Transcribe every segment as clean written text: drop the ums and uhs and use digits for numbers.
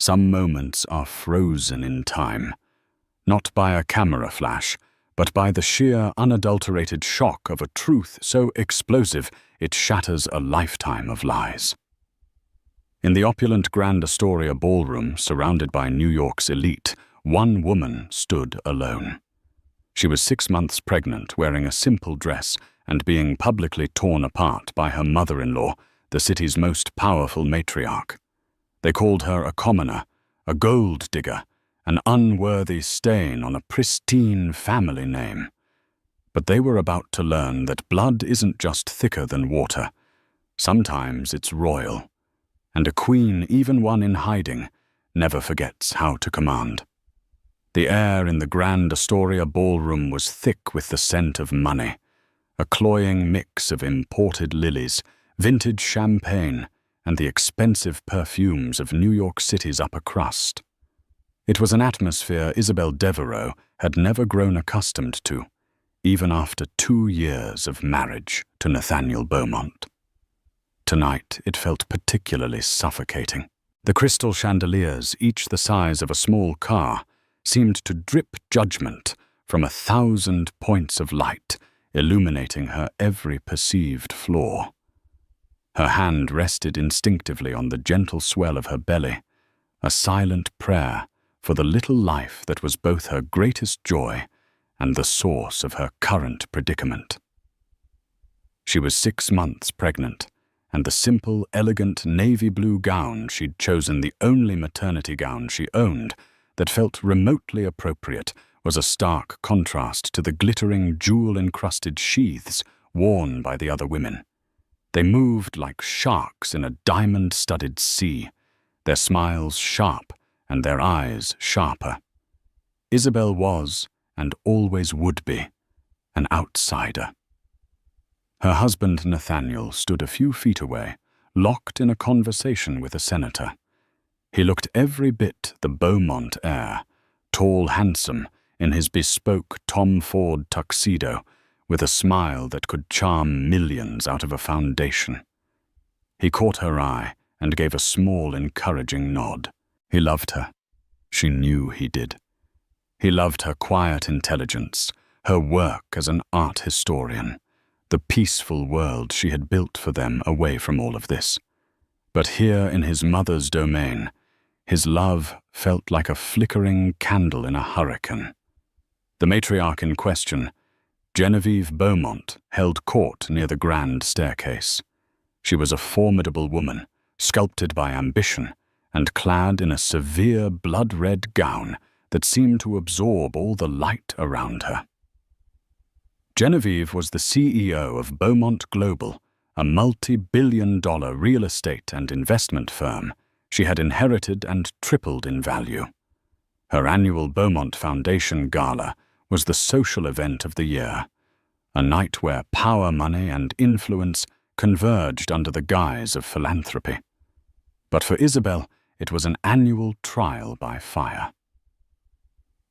Some moments are frozen in time, not by a camera flash, but by the sheer, unadulterated shock of a truth so explosive it shatters a lifetime of lies. In the opulent Grand Astoria ballroom, surrounded by New York's elite, one woman stood alone. She was 6 months pregnant, wearing a simple dress and being publicly torn apart by her mother-in-law, the city's most powerful matriarch. They called her a commoner, a gold digger, an unworthy stain on a pristine family name. But they were about to learn that blood isn't just thicker than water. Sometimes it's royal, and a queen, even one in hiding, never forgets how to command. The air in the Grand Astoria ballroom was thick with the scent of money, a cloying mix of imported lilies, vintage champagne, and the expensive perfumes of New York City's upper crust. It was an atmosphere Isabel Devereaux had never grown accustomed to, even after 2 years of marriage to Nathaniel Beaumont. Tonight it felt particularly suffocating. The crystal chandeliers, each the size of a small car, seemed to drip judgment from 1,000 points of light, illuminating her every perceived flaw. Her hand rested instinctively on the gentle swell of her belly, a silent prayer for the little life that was both her greatest joy and the source of her current predicament. She was 6 months pregnant, and the simple, elegant navy blue gown she'd chosen, the only maternity gown she owned, that felt remotely appropriate, was a stark contrast to the glittering, jewel-encrusted sheaths worn by the other women. They moved like sharks in a diamond-studded sea, their smiles sharp and their eyes sharper. Isabel was, and always would be, an outsider. Her husband Nathaniel stood a few feet away, locked in a conversation with a senator. He looked every bit the Beaumont heir, tall, handsome, in his bespoke Tom Ford tuxedo, with a smile that could charm millions out of a foundation. He caught her eye and gave a small, encouraging nod. He loved her. She knew he did. He loved her quiet intelligence, her work as an art historian, the peaceful world she had built for them away from all of this. But here in his mother's domain, his love felt like a flickering candle in a hurricane. The matriarch in question, Genevieve Beaumont, held court near the grand staircase. She was a formidable woman, sculpted by ambition, and clad in a severe blood-red gown that seemed to absorb all the light around her. Genevieve was the CEO of Beaumont Global, a multi-billion-dollar real estate and investment firm she had inherited and tripled in value. Her annual Beaumont Foundation Gala was the social event of the year, a night where power, money, and influence converged under the guise of philanthropy. But for Isabel, it was an annual trial by fire.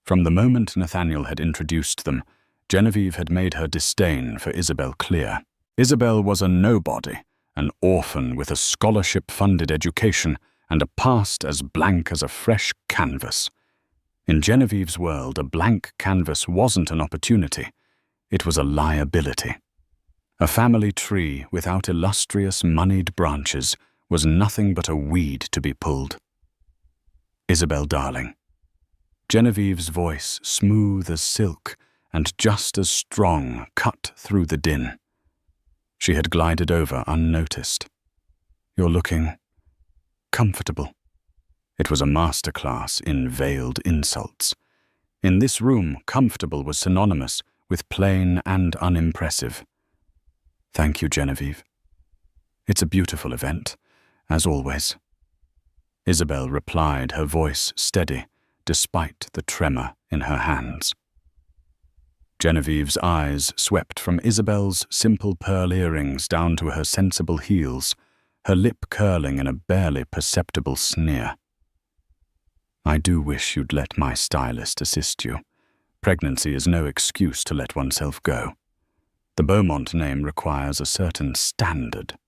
From the moment Nathaniel had introduced them, Genevieve had made her disdain for Isabel clear. Isabel was a nobody, an orphan with a scholarship-funded education and a past as blank as a fresh canvas. In Genevieve's world, a blank canvas wasn't an opportunity. It was a liability. A family tree without illustrious, moneyed branches was nothing but a weed to be pulled. Isabel, darling. Genevieve's voice, smooth as silk and just as strong, cut through the din. She had glided over unnoticed. You're looking comfortable. It was a masterclass in veiled insults. In this room, comfortable was synonymous with plain and unimpressive. Thank you, Genevieve. It's a beautiful event, as always. Isabel replied, her voice steady, despite the tremor in her hands. Genevieve's eyes swept from Isabel's simple pearl earrings down to her sensible heels, her lip curling in a barely perceptible sneer. I do wish you'd let my stylist assist you. Pregnancy is no excuse to let oneself go. The Beaumont name requires a certain standard.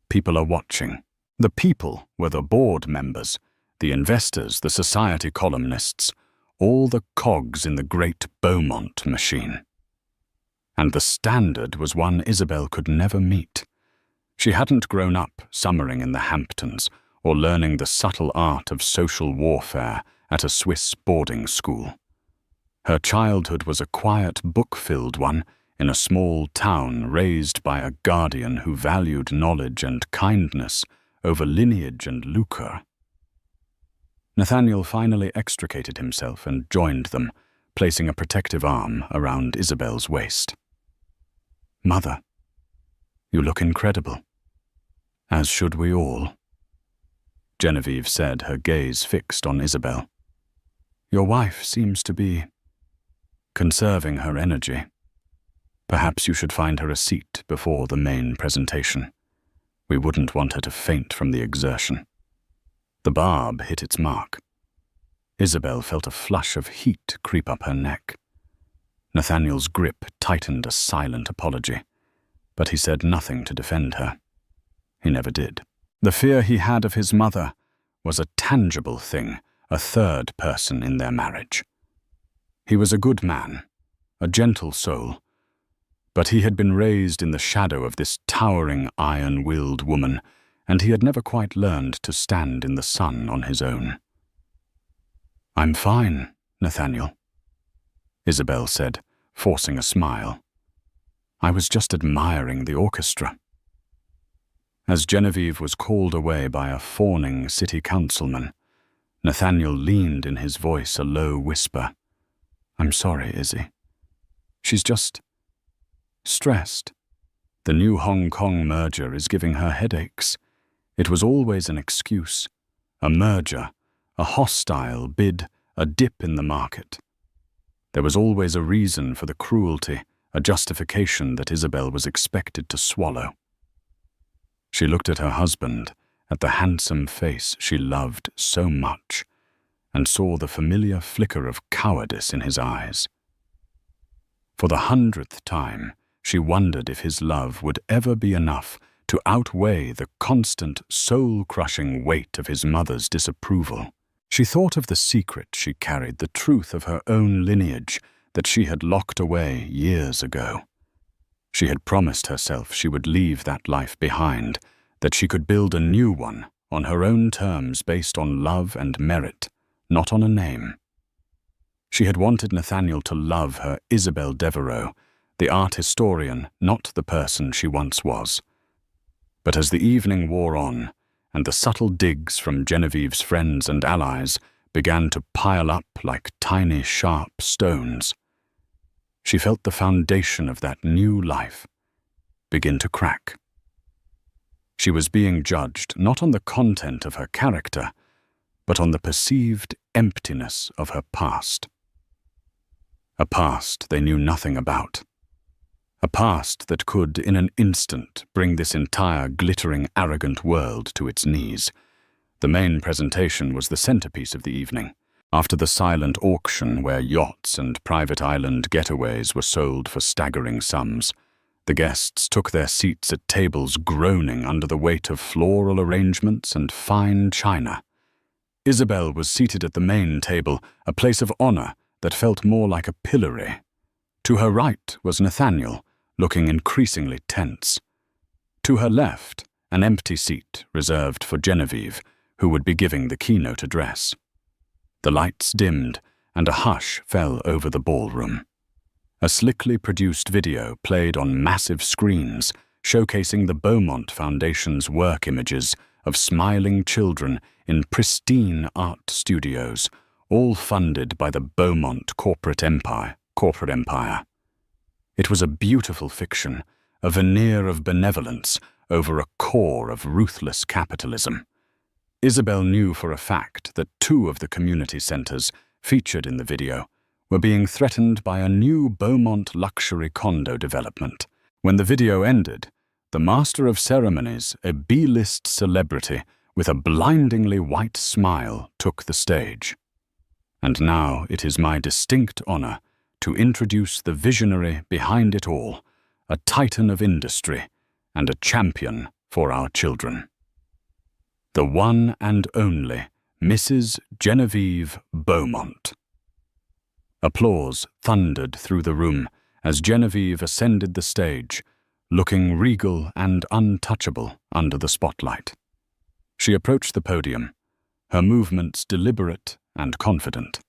People are watching. The people were the board members, the investors, the society columnists, all the cogs in the great Beaumont machine. And the standard was one Isabel could never meet. She hadn't grown up summering in the Hamptons or learning the subtle art of social warfare at a Swiss boarding school. Her childhood was a quiet, book-filled one in a small town raised by a guardian who valued knowledge and kindness over lineage and lucre. Nathaniel finally extricated himself and joined them, placing a protective arm around Isabel's waist. "Mother, you look incredible. As should we all," Genevieve said, her gaze fixed on Isabel. "Your wife seems to be conserving her energy. Perhaps you should find her a seat before the main presentation. We wouldn't want her to faint from the exertion." The barb hit its mark. Isabel felt a flush of heat creep up her neck. Nathaniel's grip tightened a silent apology, but he said nothing to defend her. He never did. The fear he had of his mother was a tangible thing, a third person in their marriage. He was a good man, a gentle soul, but he had been raised in the shadow of this towering, iron-willed woman, and he had never quite learned to stand in the sun on his own. "I'm fine, Nathaniel," Isabel said, forcing a smile. "I was just admiring the orchestra." As Genevieve was called away by a fawning city councilman, Nathaniel leaned in his voice a low whisper. "I'm sorry, Izzy. She's just stressed. The new Hong Kong merger is giving her headaches. It was always an excuse, a merger, a hostile bid, a dip in the market. There was always a reason for the cruelty, a justification that Isabel was expected to swallow." She looked at her husband, at the handsome face she loved so much, and saw the familiar flicker of cowardice in his eyes. For the 100th time, she wondered if his love would ever be enough to outweigh the constant, soul-crushing weight of his mother's disapproval. She thought of the secret she carried, the truth of her own lineage that she had locked away years ago. She had promised herself she would leave that life behind, that she could build a new one on her own terms based on love and merit, not on a name. She had wanted Nathaniel to love her Isabel Devereux, the art historian, not the person she once was. But as the evening wore on, and the subtle digs from Genevieve's friends and allies began to pile up like tiny, sharp stones, she felt the foundation of that new life begin to crack. She was being judged not on the content of her character, but on the perceived emptiness of her past. A past they knew nothing about. A past that could, in an instant, bring this entire glittering, arrogant world to its knees. The main presentation was the centerpiece of the evening. After the silent auction where yachts and private island getaways were sold for staggering sums, the guests took their seats at tables groaning under the weight of floral arrangements and fine china. Isabel was seated at the main table, a place of honor that felt more like a pillory. To her right was Nathaniel, looking increasingly tense. To her left, an empty seat reserved for Genevieve, who would be giving the keynote address. The lights dimmed, and a hush fell over the ballroom. A slickly produced video played on massive screens, showcasing the Beaumont Foundation's work images of smiling children in pristine art studios, all funded by the Beaumont corporate empire. It was a beautiful fiction, a veneer of benevolence over a core of ruthless capitalism. Isabel knew for a fact that 2 of the community centers featured in the video were being threatened by a new Beaumont luxury condo development. When the video ended, the master of ceremonies, a B-list celebrity with a blindingly white smile, took the stage. And now it is my distinct honor to introduce the visionary behind it all, a titan of industry and a champion for our children. The one and only Mrs. Genevieve Beaumont. Applause thundered through the room as Genevieve ascended the stage, looking regal and untouchable under the spotlight. She approached the podium, her movements deliberate and confident.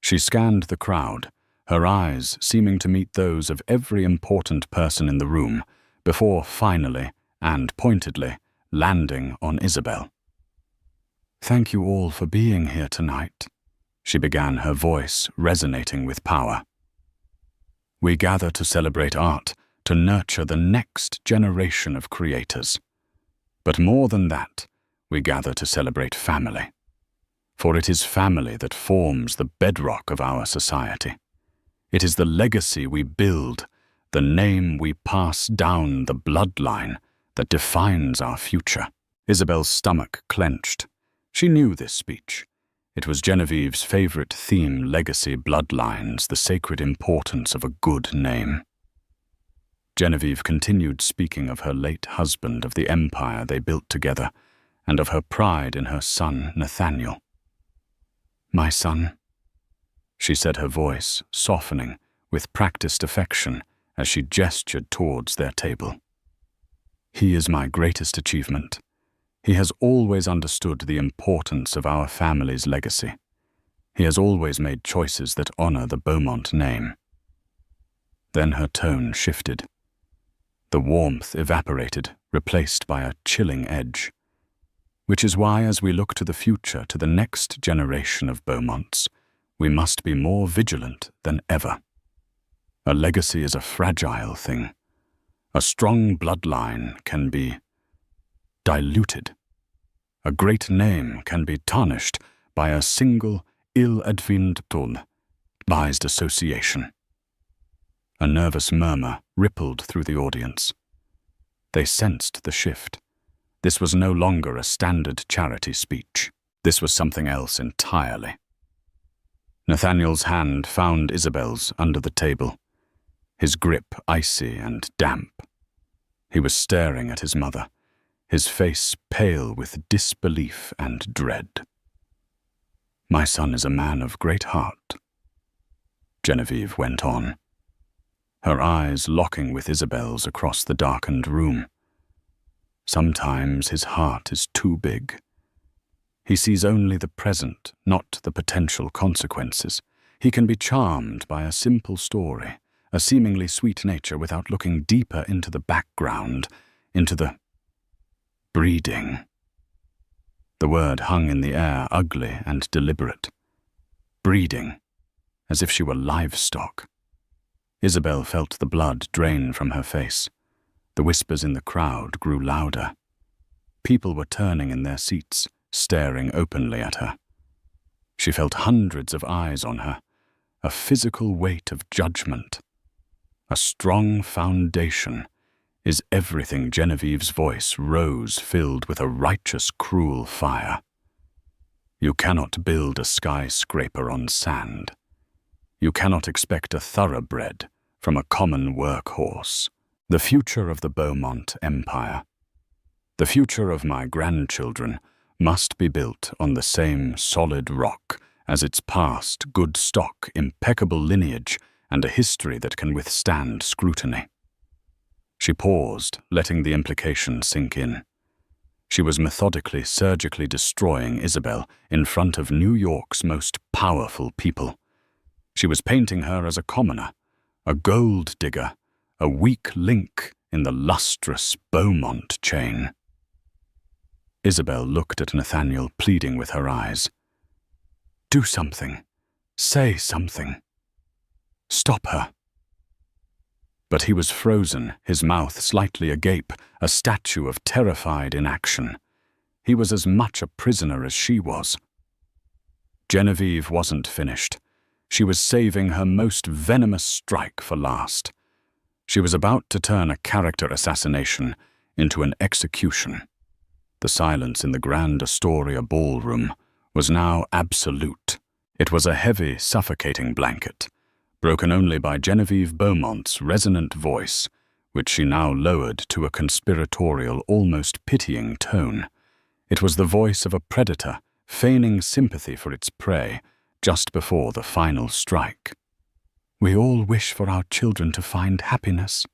She scanned the crowd, her eyes seeming to meet those of every important person in the room, before finally and pointedly landing on Isabel. "Thank you all for being here tonight," she began, her voice resonating with power. "We gather to celebrate art, to nurture the next generation of creators. But more than that, we gather to celebrate family. For it is family that forms the bedrock of our society. It is the legacy we build, the name we pass down the bloodline that defines our future." Isabel's stomach clenched. She knew this speech. It was Genevieve's favorite theme: legacy, bloodlines, the sacred importance of a good name. Genevieve continued speaking of her late husband, of the empire they built together, and of her pride in her son, Nathaniel. "My son," she said, her voice softening with practiced affection as she gestured towards their table. "He is my greatest achievement. He has always understood the importance of our family's legacy. He has always made choices that honor the Beaumont name." Then her tone shifted. The warmth evaporated, replaced by a chilling edge. "Which is why, as we look to the future, to the next generation of Beaumonts, we must be more vigilant than ever. A legacy is a fragile thing. A strong bloodline can be diluted. A great name can be tarnished by a single ill-advised association." A nervous murmur rippled through the audience. They sensed the shift. This was no longer a standard charity speech. This was something else entirely. Nathaniel's hand found Isabel's under the table, his grip icy and damp. He was staring at his mother, his face pale with disbelief and dread. "My son is a man of great heart," Genevieve went on, her eyes locking with Isabel's across the darkened room. "Sometimes his heart is too big. He sees only the present, not the potential consequences. He can be charmed by a simple story, a seemingly sweet nature, without looking deeper into the background, into the breeding." The word hung in the air, ugly and deliberate. Breeding, as if she were livestock. Isabel felt the blood drain from her face. The whispers in the crowd grew louder. People were turning in their seats, staring openly at her. She felt hundreds of eyes on her, a physical weight of judgment. A strong foundation is everything. Genevieve's voice rose, filled with a righteous, cruel fire. "You cannot build a skyscraper on sand. You cannot expect a thoroughbred from a common workhorse. The future of the Beaumont Empire, the future of my grandchildren, must be built on the same solid rock as its past: good stock, impeccable lineage, and a history that can withstand scrutiny." She paused, letting the implication sink in. She was methodically, surgically destroying Isabel in front of New York's most powerful people. She was painting her as a commoner, a gold digger, a weak link in the lustrous Beaumont chain. Isabel looked at Nathaniel, pleading with her eyes. "Do something. Say something. Stop her." But he was frozen, his mouth slightly agape, a statue of terrified inaction. He was as much a prisoner as she was. Genevieve wasn't finished. She was saving her most venomous strike for last. She was about to turn a character assassination into an execution. The silence in the Grand Astoria ballroom was now absolute. It was a heavy, suffocating blanket, broken only by Genevieve Beaumont's resonant voice, which she now lowered to a conspiratorial, almost pitying tone. It was the voice of a predator feigning sympathy for its prey just before the final strike. "We all wish for our children to find happiness,"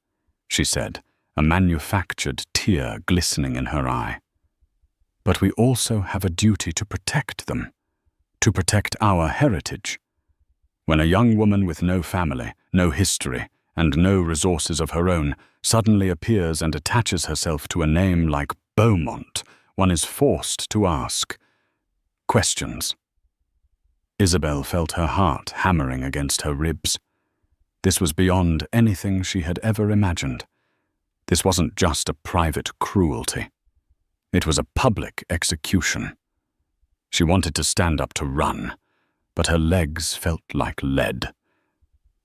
she said, a manufactured tear glistening in her eye. "But we also have a duty to protect them, to protect our heritage." When a young woman with no family, no history, and no resources of her own suddenly appears and attaches herself to a name like Beaumont, one is forced to ask questions. Isabel felt her heart hammering against her ribs. This was beyond anything she had ever imagined. This wasn't just a private cruelty. It was a public execution. She wanted to stand up to run, but her legs felt like lead.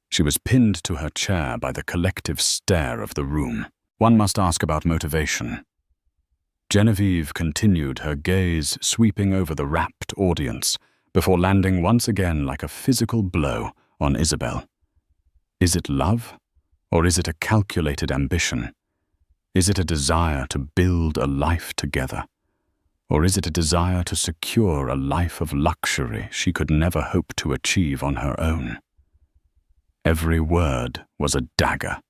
She was pinned to her chair by the collective stare of the room. One must ask about motivation. Genevieve continued, her gaze sweeping over the rapt audience before landing once again like a physical blow on Isabel. Is it love, or is it a calculated ambition? Is it a desire to build a life together? Or is it a desire to secure a life of luxury she could never hope to achieve on her own? Every word was a dagger.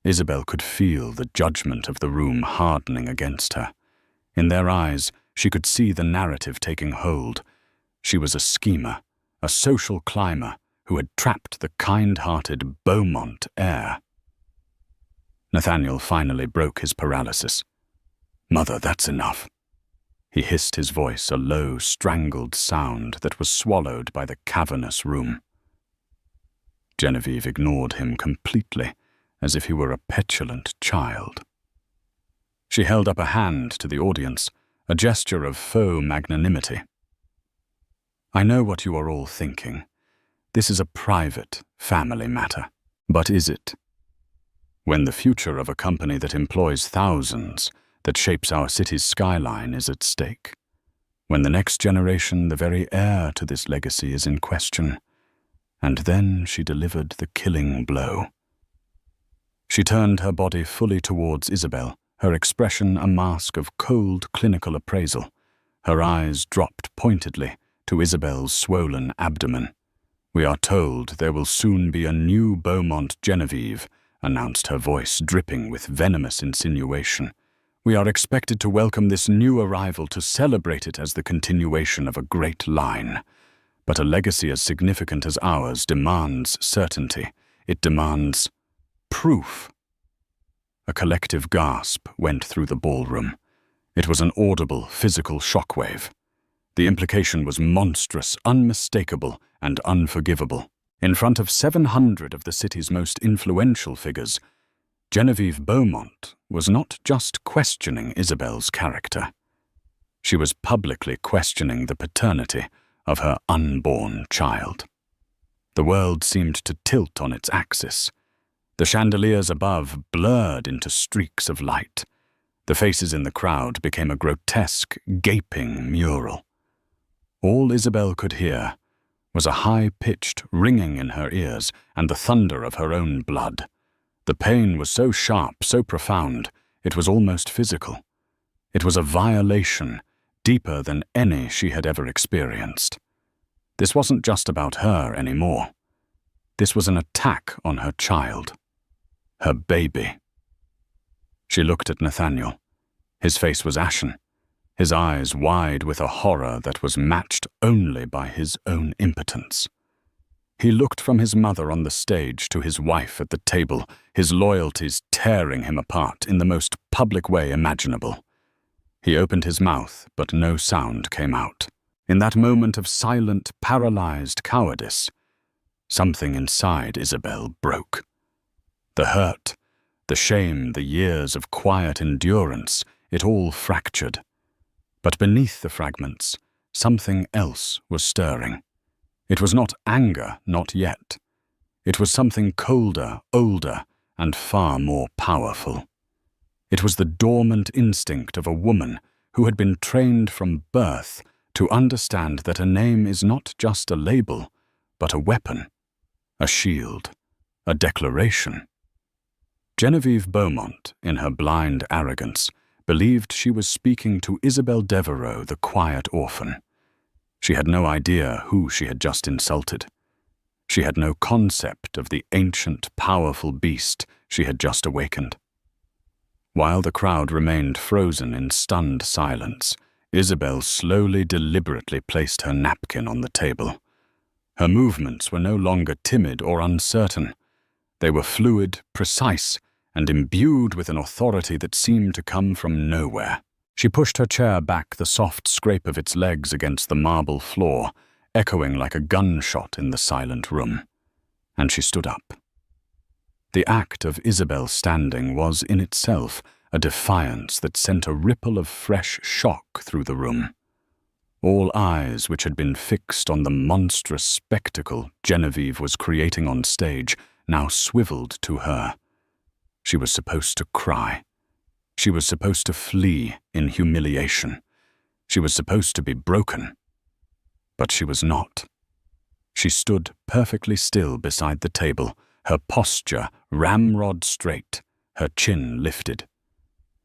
Isabel could feel the judgment of the room hardening against her. In their eyes, she could see the narrative taking hold. She was a schemer, a social climber who had trapped the kind-hearted Beaumont heir. Nathaniel finally broke his paralysis. "Mother, that's enough." He hissed, his voice a low, strangled sound that was swallowed by the cavernous room. Genevieve ignored him completely, as if he were a petulant child. She held up a hand to the audience, a gesture of faux magnanimity. "I know what you are all thinking. This is a private, family matter. But is it? When the future of a company that employs thousands, that shapes our city's skyline, is at stake. When the next generation, the very heir to this legacy, is in question." And then she delivered the killing blow. She turned her body fully towards Isabel, her expression a mask of cold, clinical appraisal. Her eyes dropped pointedly to Isabel's swollen abdomen. "We are told there will soon be a new Beaumont Genevieve," announced her voice dripping with venomous insinuation. "We are expected to welcome this new arrival, to celebrate it as the continuation of a great line. But a legacy as significant as ours demands certainty. It demands proof." A collective gasp went through the ballroom. It was an audible, physical shockwave. The implication was monstrous, unmistakable, and unforgivable. In front of 700 of the city's most influential figures, Genevieve Beaumont was not just questioning Isabel's character. She was publicly questioning the paternity of her unborn child. The world seemed to tilt on its axis. The chandeliers above blurred into streaks of light. The faces in the crowd became a grotesque, gaping mural. All Isabel could hear was a high-pitched ringing in her ears and the thunder of her own blood. The pain was so sharp, so profound, it was almost physical. It was a violation deeper than any she had ever experienced. This wasn't just about her anymore. This was an attack on her child, her baby. She looked at Nathaniel. His face was ashen, his eyes wide with a horror that was matched only by his own impotence. He looked from his mother on the stage to his wife at the table, his loyalties tearing him apart in the most public way imaginable. He opened his mouth, but no sound came out. In that moment of silent, paralyzed cowardice, something inside Isabel broke. The hurt, the shame, the years of quiet endurance, it all fractured. But beneath the fragments, something else was stirring. It was not anger, not yet. It was something colder, older, and far more powerful. It was the dormant instinct of a woman who had been trained from birth to understand that a name is not just a label, but a weapon, a shield, a declaration. Genevieve Beaumont, in her blind arrogance, believed she was speaking to Isabel Devereux, the quiet orphan. She had no idea who she had just insulted. She had no concept of the ancient, powerful beast she had just awakened. While the crowd remained frozen in stunned silence, Isabel slowly, deliberately placed her napkin on the table. Her movements were no longer timid or uncertain. They were fluid, precise, and imbued with an authority that seemed to come from nowhere. She pushed her chair back, the soft scrape of its legs against the marble floor, echoing like a gunshot in the silent room. And she stood up. The act of Isabel standing was in itself a defiance that sent a ripple of fresh shock through the room. All eyes which had been fixed on the monstrous spectacle Genevieve was creating on stage now swiveled to her. She was supposed to cry. She was supposed to flee in humiliation. She was supposed to be broken. But she was not. She stood perfectly still beside the table, her posture ramrod straight, her chin lifted.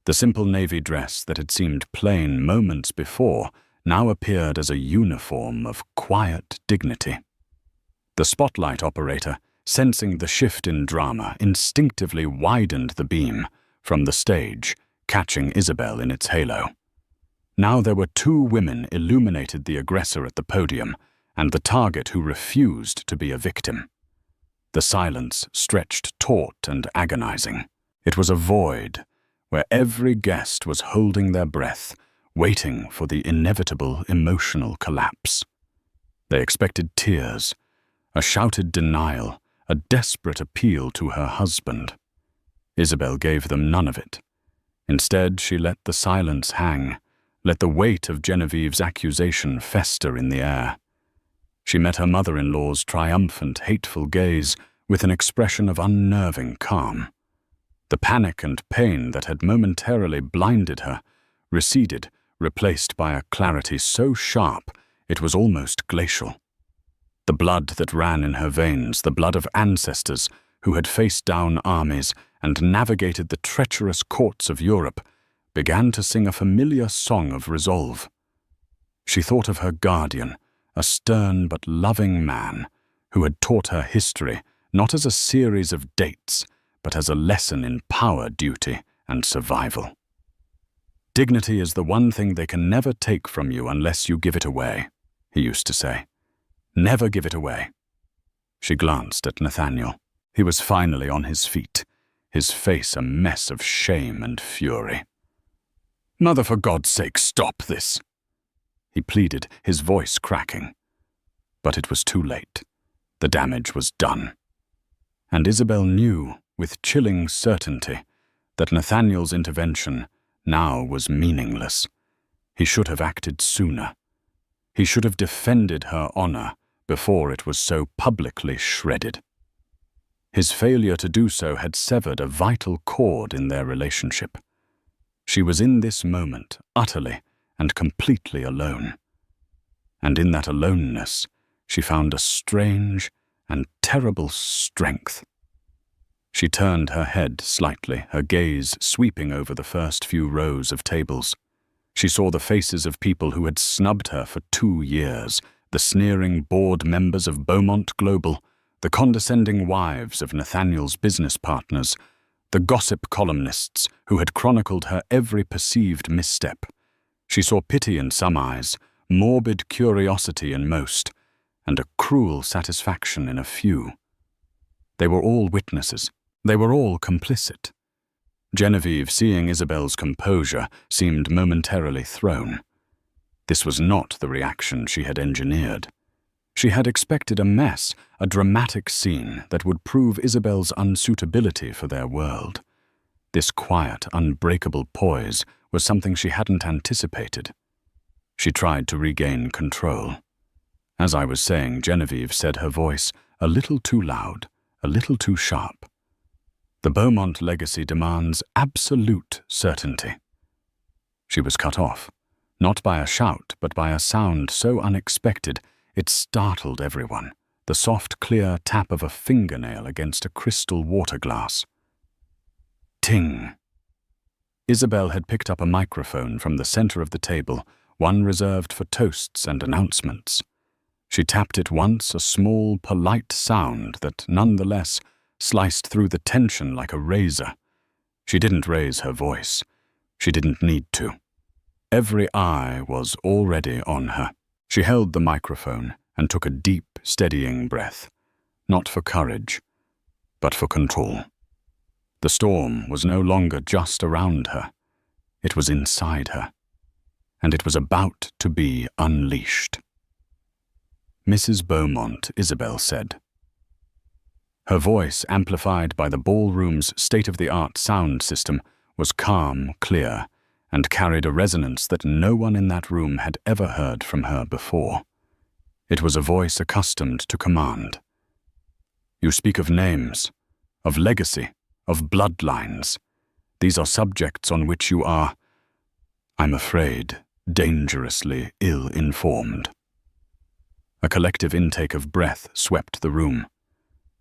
The simple navy dress that had seemed plain moments before now appeared as a uniform of quiet dignity. The spotlight operator, sensing the shift in drama, instinctively widened the beam from the stage, catching Isabel in its halo. Now there were two women illuminated the aggressor at the podium and the target who refused to be a victim. The silence stretched taut and agonizing. It was a void where every guest was holding their breath, waiting for the inevitable emotional collapse. They expected tears, a shouted denial, a desperate appeal to her husband. Isabel gave them none of it. Instead, she let the silence hang, let the weight of Genevieve's accusation fester in the air. She met her mother-in-law's triumphant, hateful gaze with an expression of unnerving calm. The panic and pain that had momentarily blinded her receded, replaced by a clarity so sharp it was almost glacial. The blood that ran in her veins, the blood of ancestors who had faced down armies and navigated the treacherous courts of Europe, began to sing a familiar song of resolve. She thought of her guardian, a stern but loving man who had taught her history not as a series of dates, but as a lesson in power, duty, and survival. Dignity is the one thing they can never take from you unless you give it away, he used to say. Never give it away. She glanced at Nathaniel. He was finally on his feet, his face a mess of shame and fury. "Mother, for God's sake, stop this!" he pleaded, his voice cracking. But it was too late. The damage was done. And Isabel knew, with chilling certainty, that Nathaniel's intervention now was meaningless. He should have acted sooner. He should have defended her honor before it was so publicly shredded. His failure to do so had severed a vital cord in their relationship. She was in this moment utterly and completely alone. And in that aloneness, she found a strange and terrible strength. She turned her head slightly, her gaze sweeping over the first few rows of tables. She saw the faces of people who had snubbed her for 2 years, the sneering board members of Beaumont Global, the condescending wives of Nathaniel's business partners, the gossip columnists who had chronicled her every perceived misstep. She saw pity in some eyes, morbid curiosity in most, and a cruel satisfaction in a few. They were all witnesses. They were all complicit. Genevieve, seeing Isabel's composure, seemed momentarily thrown. This was not the reaction she had engineered. She had expected a mess, a dramatic scene that would prove Isabel's unsuitability for their world. This quiet, unbreakable poise was something she hadn't anticipated. She tried to regain control. As I was saying, Genevieve said, her voice a little too loud, a little too sharp. The Beaumont legacy demands absolute certainty. She was cut off, not by a shout, but by a sound so unexpected it startled everyone, the soft, clear tap of a fingernail against a crystal water glass. Ting! Isabel had picked up a microphone from the center of the table, one reserved for toasts and announcements. She tapped it once, a small, polite sound that nonetheless sliced through the tension like a razor. She didn't raise her voice. She didn't need to. Every eye was already on her. She held the microphone and took a deep, steadying breath, not for courage, but for control. The storm was no longer just around her. It was inside her, and it was about to be unleashed. "Mrs. Beaumont," Isabel said. Her voice, amplified by the ballroom's state-of-the-art sound system, was calm, clear, and carried a resonance that no one in that room had ever heard from her before. It was a voice accustomed to command. "You speak of names, of legacy, of bloodlines. These are subjects on which you are, I'm afraid, dangerously ill-informed." A collective intake of breath swept the room.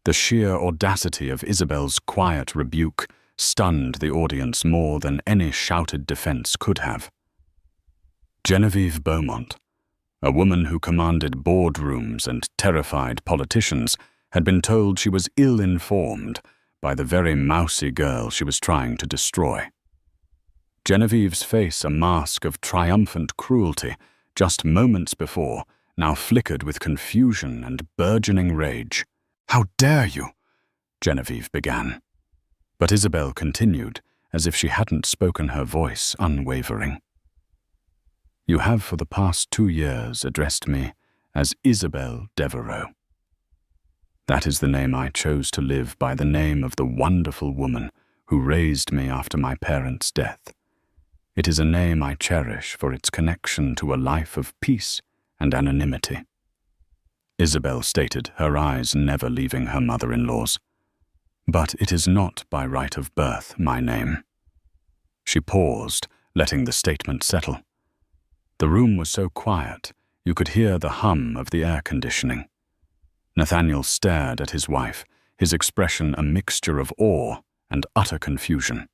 The sheer audacity of Isabel's quiet rebuke stunned the audience more than any shouted defense could have. Genevieve Beaumont, a woman who commanded boardrooms and terrified politicians, had been told she was ill-informed by the very mousy girl she was trying to destroy. Genevieve's face, a mask of triumphant cruelty, just moments before, now flickered with confusion and burgeoning rage. "How dare you?" Genevieve began. But Isabel continued, as if she hadn't spoken, her voice unwavering. "You have for the past 2 years addressed me as Isabel Devereux. That is the name I chose to live by, the name of the wonderful woman who raised me after my parents' death. It is a name I cherish for its connection to a life of peace and anonymity," Isabel stated, her eyes never leaving her mother-in-law's. "But it is not by right of birth my name." She paused, letting the statement settle. The room was so quiet, you could hear the hum of the air conditioning. Nathaniel stared at his wife, his expression a mixture of awe and utter confusion.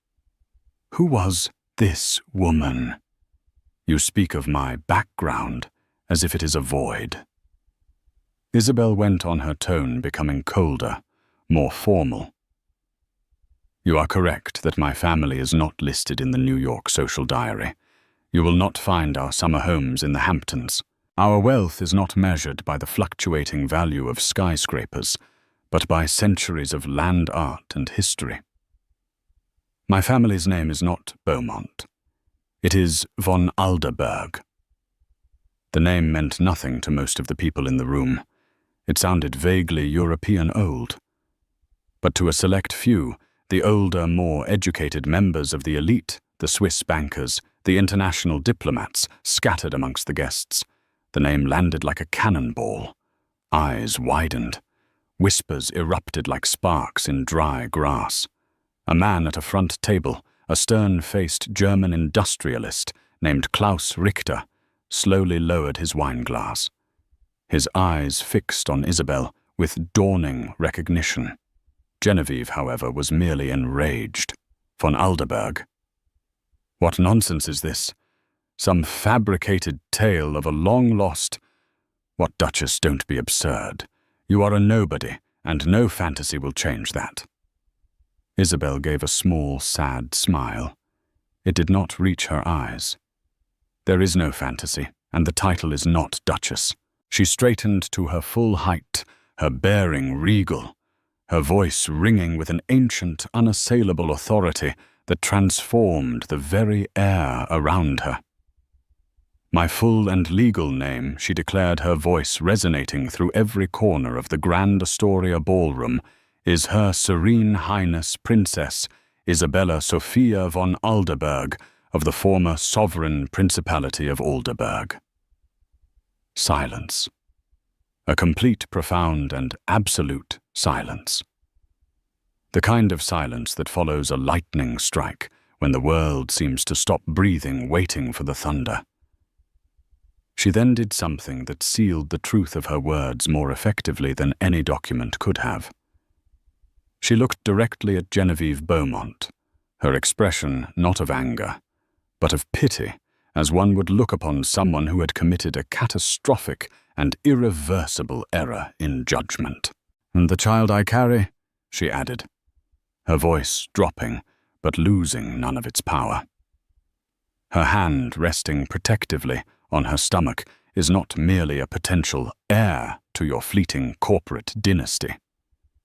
"Who was this woman? You speak of my background as if it is a void." Isabel went on, her tone becoming colder, more formal. "You are correct that my family is not listed in the New York social diary. You will not find our summer homes in the Hamptons. Our wealth is not measured by the fluctuating value of skyscrapers, but by centuries of land art and history. My family's name is not Beaumont. It is von Alderberg." The name meant nothing to most of the people in the room. It sounded vaguely European old. But to a select few, the older, more educated members of the elite, the Swiss bankers, the international diplomats scattered amongst the guests, the name landed like a cannonball. Eyes widened. Whispers erupted like sparks in dry grass. A man at a front table, a stern-faced German industrialist named Klaus Richter, slowly lowered his wineglass. His eyes fixed on Isabel with dawning recognition. Genevieve, however, was merely enraged. Von Alderberg. What nonsense is this? Some fabricated tale of a long-lost... What, Duchess, don't be absurd. You are a nobody, and no fantasy will change that. Isabel gave a small, sad smile. It did not reach her eyes. There is no fantasy, and the title is not Duchess. She straightened to her full height, her bearing regal, her voice ringing with an ancient, unassailable authority that transformed the very air around her. My full and legal name, she declared, her voice resonating through every corner of the Grand Astoria ballroom, is Her Serene Highness Princess Isabella Sophia von Alderberg of the former Sovereign Principality of Alderberg. Silence. A complete, profound, and absolute silence. The kind of silence that follows a lightning strike when the world seems to stop breathing, waiting for the thunder. She then did something that sealed the truth of her words more effectively than any document could have. She looked directly at Genevieve Beaumont, her expression not of anger, but of pity as one would look upon someone who had committed a catastrophic and irreversible error in judgment. "And the child I carry," she added, her voice dropping but losing none of its power. Her hand resting protectively on her stomach is not merely a potential heir to your fleeting corporate dynasty.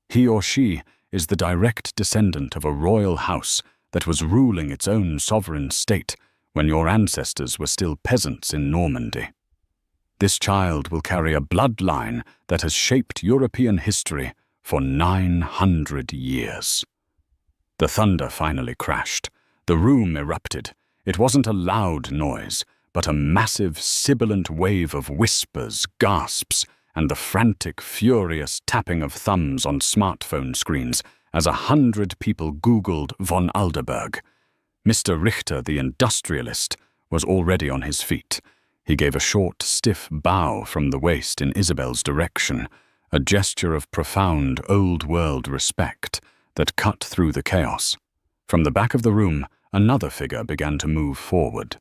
He or she is the direct descendant of a royal house that was ruling its own sovereign state when your ancestors were still peasants in Normandy. This child will carry a bloodline that has shaped European history for 900 years. The thunder finally crashed. The room erupted. It wasn't a loud noise, but a massive, sibilant wave of whispers, gasps, and the frantic, furious tapping of thumbs on smartphone screens as 100 people Googled von Alderberg. Mr. Richter, the industrialist, was already on his feet. He gave a short, stiff bow from the waist in Isabel's direction, a gesture of profound, old-world respect that cut through the chaos. From the back of the room, another figure began to move forward.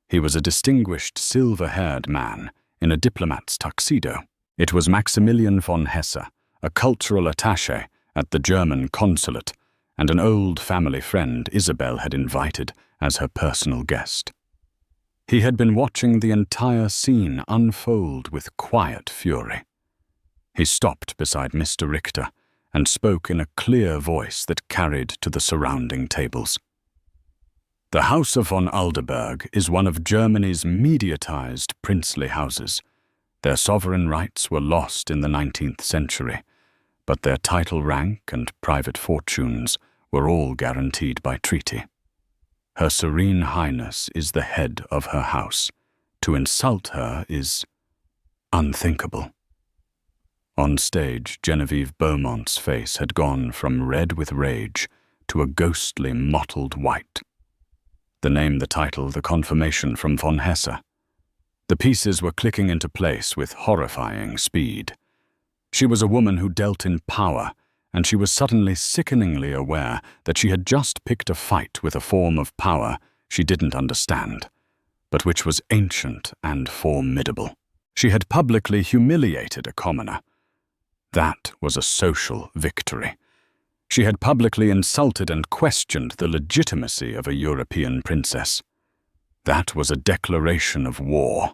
He was a distinguished, silver-haired man in a diplomat's tuxedo. It was Maximilian von Hesse, a cultural attaché at the German consulate, and an old family friend Isabel had invited as her personal guest. He had been watching the entire scene unfold with quiet fury. He stopped beside Mr. Richter and spoke in a clear voice that carried to the surrounding tables. "The House of von Alderberg is one of Germany's mediatized princely houses. Their sovereign rights were lost in the 19th century, but their title rank and private fortunes were all guaranteed by treaty. Her Serene Highness is the head of her house. To insult her is unthinkable." On stage, Genevieve Beaumont's face had gone from red with rage to a ghostly mottled white. The name, the title, the confirmation from von Hesse. The pieces were clicking into place with horrifying speed. She was a woman who dealt in power, and she was suddenly sickeningly aware that she had just picked a fight with a form of power she didn't understand, but which was ancient and formidable. She had publicly humiliated a commoner. That was a social victory. She had publicly insulted and questioned the legitimacy of a European princess. That was a declaration of war,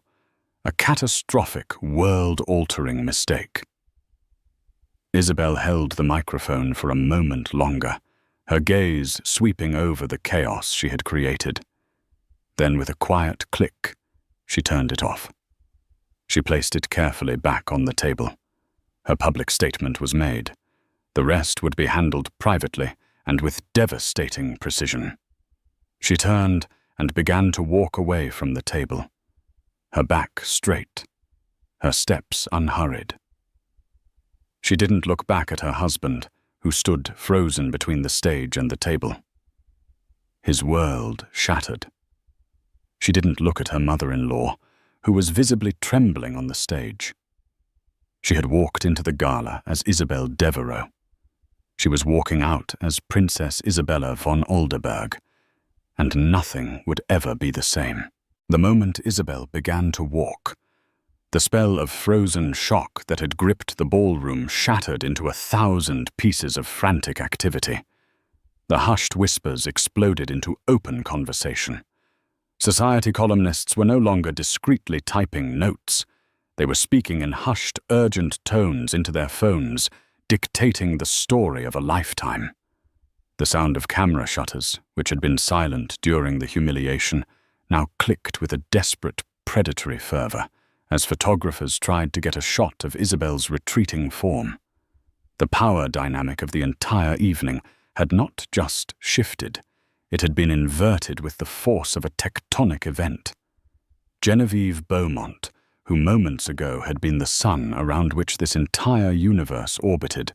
a catastrophic, world-altering mistake. Isabel held the microphone for a moment longer, her gaze sweeping over the chaos she had created. Then, with a quiet click, she turned it off. She placed it carefully back on the table. Her public statement was made. The rest would be handled privately and with devastating precision. She turned and began to walk away from the table, her back straight, her steps unhurried. She didn't look back at her husband, who stood frozen between the stage and the table. His world shattered. She didn't look at her mother-in-law, who was visibly trembling on the stage. She had walked into the gala as Isabel Devereux. She was walking out as Princess Isabella von Alderberg, and nothing would ever be the same. The moment Isabel began to walk, the spell of frozen shock that had gripped the ballroom shattered into 1,000 pieces of frantic activity. The hushed whispers exploded into open conversation. Society columnists were no longer discreetly typing notes. They were speaking in hushed, urgent tones into their phones, dictating the story of a lifetime. The sound of camera shutters, which had been silent during the humiliation, now clicked with a desperate, predatory fervor as photographers tried to get a shot of Isabel's retreating form. The power dynamic of the entire evening had not just shifted, it had been inverted with the force of a tectonic event. Genevieve Beaumont, who moments ago had been the sun around which this entire universe orbited,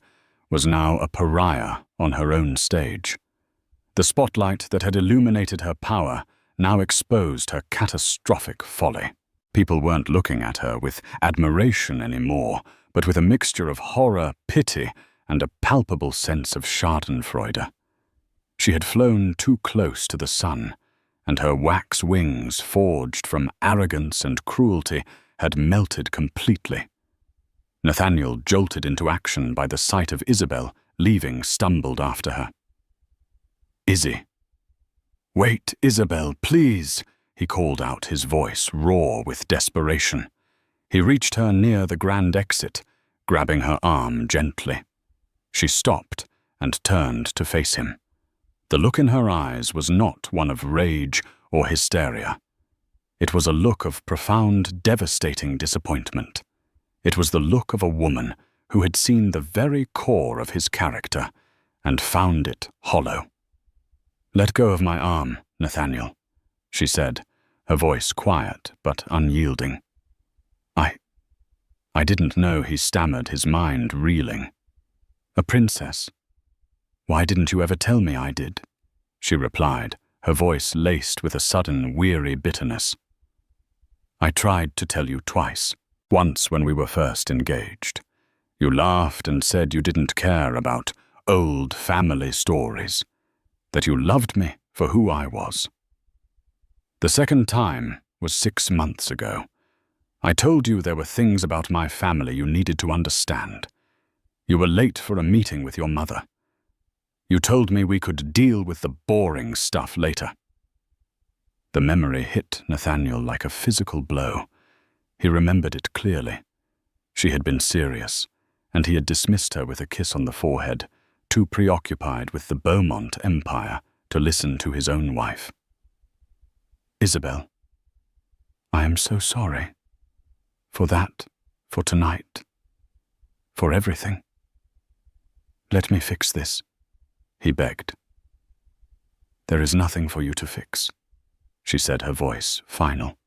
was now a pariah on her own stage. The spotlight that had illuminated her power now exposed her catastrophic folly. People weren't looking at her with admiration anymore, but with a mixture of horror, pity, and a palpable sense of schadenfreude. She had flown too close to the sun, and her wax wings, forged from arrogance and cruelty, had melted completely. Nathaniel, jolted into action by the sight of Isabel, leaving, stumbled after her. "Izzy." "Wait, Isabel, please," he called out, his voice raw with desperation. He reached her near the grand exit, grabbing her arm gently. She stopped and turned to face him. The look in her eyes was not one of rage or hysteria. It was a look of profound, devastating disappointment. It was the look of a woman who had seen the very core of his character and found it hollow. "Let go of my arm, Nathaniel," she said, her voice quiet but unyielding. I didn't know," he stammered, his mind reeling. "A princess. Why didn't you ever tell me I did?" she replied, her voice laced with a sudden, weary bitterness. "I tried to tell you twice. Once when we were first engaged. You laughed and said you didn't care about old family stories, that you loved me for who I was. The second time was 6 months ago. I told you there were things about my family you needed to understand. You were late for a meeting with your mother. You told me we could deal with the boring stuff later." The memory hit Nathaniel like a physical blow. He remembered it clearly. She had been serious, and he had dismissed her with a kiss on the forehead, too preoccupied with the Beaumont empire to listen to his own wife. "Isabel, I am so sorry. For that, for tonight, for everything. Let me fix this," he begged. "There is nothing for you to fix," she said, her voice final.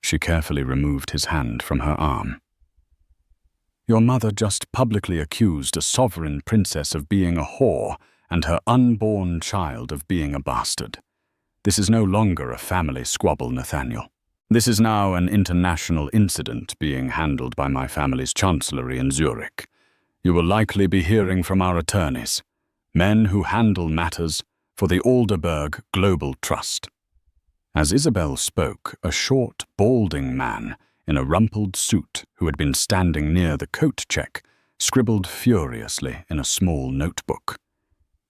She carefully removed his hand from her arm. "Your mother just publicly accused a sovereign princess of being a whore and her unborn child of being a bastard. This is no longer a family squabble, Nathaniel. This is now an international incident being handled by my family's chancellery in Zurich. You will likely be hearing from our attorneys, men who handle matters for the Alderberg Global Trust." As Isabel spoke, a short, balding man in a rumpled suit who had been standing near the coat check scribbled furiously in a small notebook.